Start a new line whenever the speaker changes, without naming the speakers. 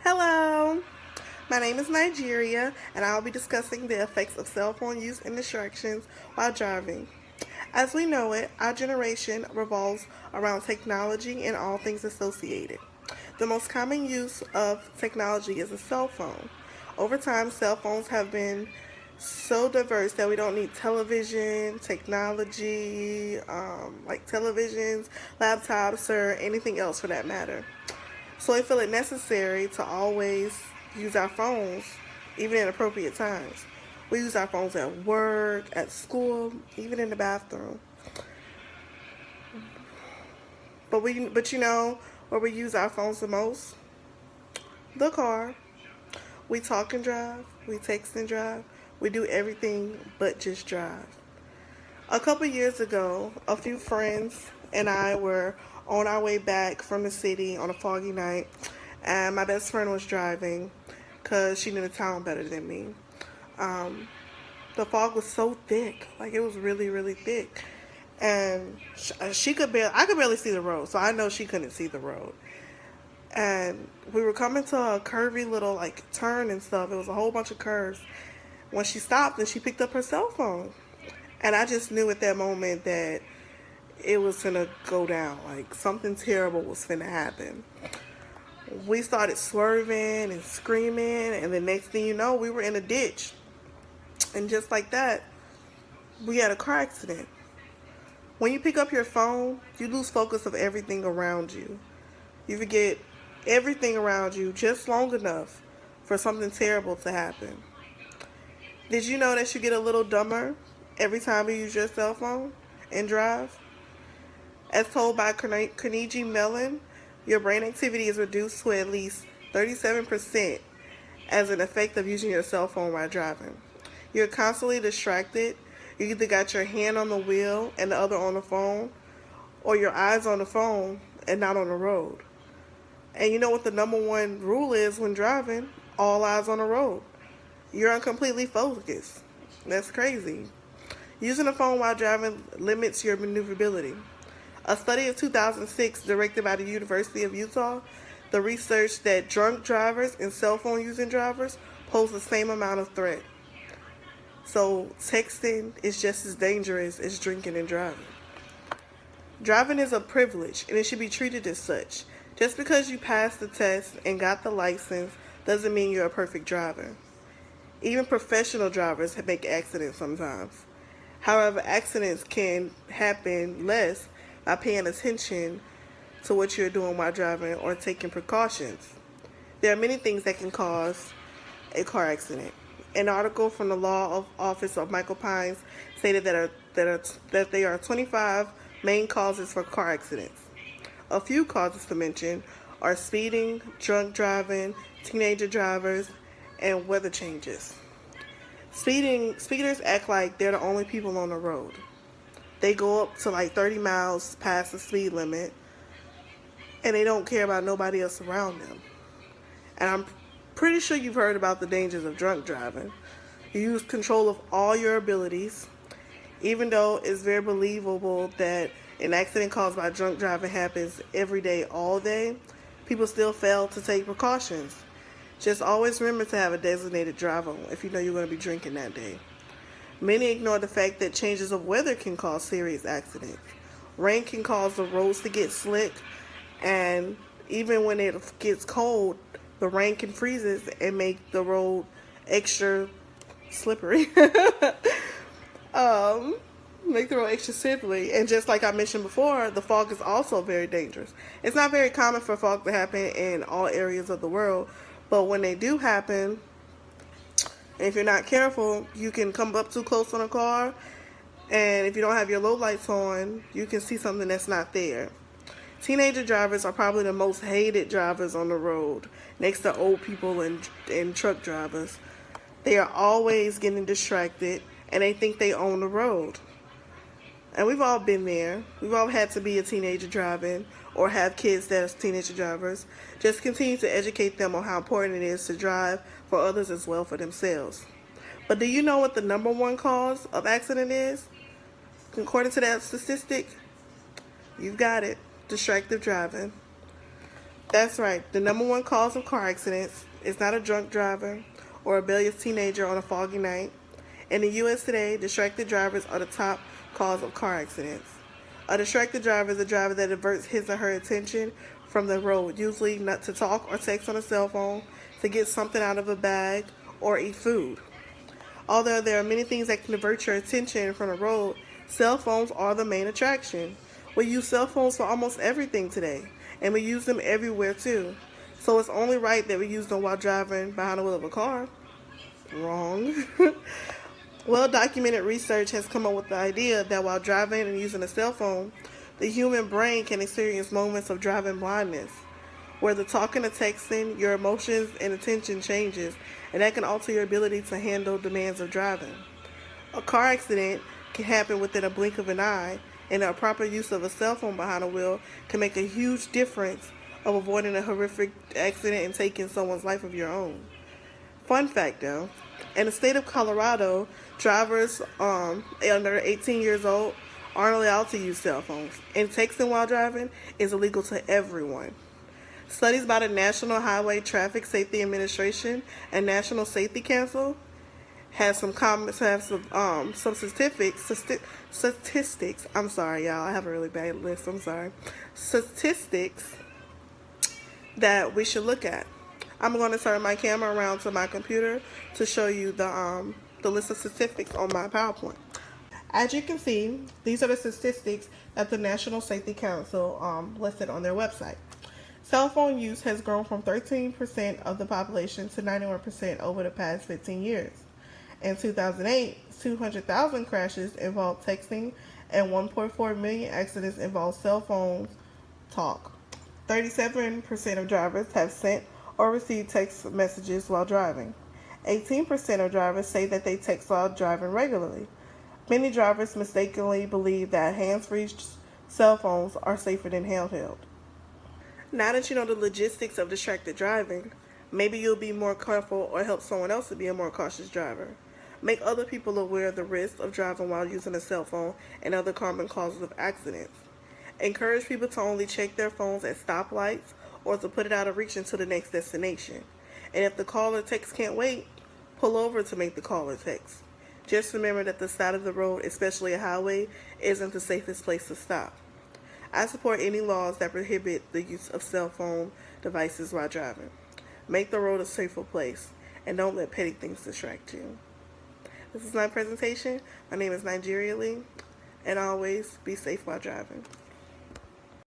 Hello, my name is Nigeria, and I'll be discussing the effects of cell phone use and distractions while driving. As we know it, our generation revolves around technology and all things associated. The most common use of technology is a cell phone. Over time, cell phones have been so diverse that we don't need television, technology, like televisions, laptops, or anything else for that matter. So I feel it necessary to always use our phones, even in appropriate times. We use our phones at work, at school, even in the bathroom. But you know where we use our phones the most? The car. We talk and drive. We text and drive. We do everything but just drive. A couple years ago, a few friends and I were on our way back from the city on a foggy night, and my best friend was driving because she knew the town better than me. Um, the fog was so thick, like it was really, really thick, and she could barely, I could barely see the road, so I know she couldn't see the road. And we were coming to a curvy little like turn and stuff. It was a whole bunch of curves. When she stopped and she picked up her cell phone, and I just knew at that moment that it was gonna go down. Like something terrible was gonna happen. We started swerving and screaming, and the next thing you know, we were in a ditch. And just like that, we had a car accident. When you pick up your phone, you lose focus of everything around you. You forget everything around you just long enough for something terrible to happen. Did you know that you get a little dumber every time you use your cell phone and drive? As told by Carnegie Mellon, your brain activity is reduced to at least 37% as an effect of using your cell phone while driving. You're constantly distracted. You either got your hand on the wheel and the other on the phone, or your eyes on the phone and not on the road. And you know what the number one rule is when driving? All eyes on the road. You're uncompletely focused. That's crazy. Using a phone while driving limits your maneuverability. A study of 2006 directed by the University of Utah, the research that drunk drivers and cell phone using drivers pose the same amount of threat. So texting is just as dangerous as drinking and driving. Driving is a privilege and it should be treated as such. Just because you passed the test and got the license doesn't mean you're a perfect driver. Even professional drivers make accidents sometimes. However, accidents can happen less by paying attention to what you're doing while driving or taking precautions. There are many things that can cause a car accident. An article from the Office of Michael Pines stated that there are 25 main causes for car accidents. A few causes to mention are speeding, drunk driving, teenager drivers, and weather changes. Speeders act like they're the only people on the road. They go up to like 30 miles past the speed limit, and they don't care about nobody else around them. And I'm pretty sure you've heard about the dangers of drunk driving. You use control of all your abilities. Even though it's very believable that an accident caused by drunk driving happens every day, all day, people still fail to take precautions. Just always remember to have a designated driver if you know you're going to be drinking that day. Many ignore the fact that changes of weather can cause serious accidents. Rain can cause the roads to get slick, and even when it gets cold, the rain can freeze it and make the road extra slippery. Make the road extra slippery. And just like I mentioned before, the fog is also very dangerous. It's not very common for fog to happen in all areas of the world, but when they do happen, and if you're not careful, you can come up too close on a car, and if you don't have your low lights on, you can see something that's not there. Teenager drivers are probably the most hated drivers on the road, next to old people and truck drivers. They are always getting distracted, and they think they own the road. And we've all been there. We've all had to be a teenager driving or have kids that are teenager drivers. Just continue to educate them on how important it is to drive for others as well for themselves. But do you know what the number one cause of accident is? According to that statistic, you've got it. Distracted driving. That's right. The number one cause of car accidents is not a drunk driver or a rebellious teenager on a foggy night. In the U.S. today, distracted drivers are the top cause of car accidents. A distracted driver is a driver that diverts his or her attention from the road, usually not to talk or text on a cell phone, to get something out of a bag, or eat food. Although there are many things that can divert your attention from the road, cell phones are the main attraction. We use cell phones for almost everything today, and we use them everywhere too. So it's only right that we use them while driving behind the wheel of a car. Wrong. Well documented research has come up with the idea that while driving and using a cell phone, the human brain can experience moments of driving blindness, where the talking and texting, your emotions and attention changes, and that can alter your ability to handle demands of driving. A car accident can happen within a blink of an eye, and a proper use of a cell phone behind the wheel can make a huge difference of avoiding a horrific accident and taking someone's life of your own. Fun fact though, in the state of Colorado, drivers under 18 years old aren't allowed to use cell phones, and texting while driving is illegal to everyone. Studies by the National Highway Traffic Safety Administration and National Safety Council have some statistics. I'm sorry, y'all. I have a really bad list. I'm sorry. Statistics that we should look at. I'm going to turn my camera around to my computer to show you the list of statistics on my PowerPoint. As you can see, these are the statistics that the National Safety Council listed on their website. Cell phone use has grown from 13% of the population to 91% over the past 15 years. In 2008, 200,000 crashes involved texting and 1.4 million accidents involved cell phone talk. 37% of drivers have sent or received text messages while driving. 18% of drivers say that they text while driving regularly. Many drivers mistakenly believe that hands-free cell phones are safer than handheld. Now that you know the logistics of distracted driving, maybe you'll be more careful or help someone else to be a more cautious driver. Make other people aware of the risks of driving while using a cell phone and other common causes of accidents. Encourage people to only check their phones at stoplights or to put it out of reach until the next destination. And if the call or text can't wait, pull over to make the call or text. Just remember that the side of the road, especially a highway, isn't the safest place to stop. I support any laws that prohibit the use of cell phone devices while driving. Make the road a safer place, and don't let petty things distract you. This is my presentation. My name is Nigeria Lee, and always be safe while driving.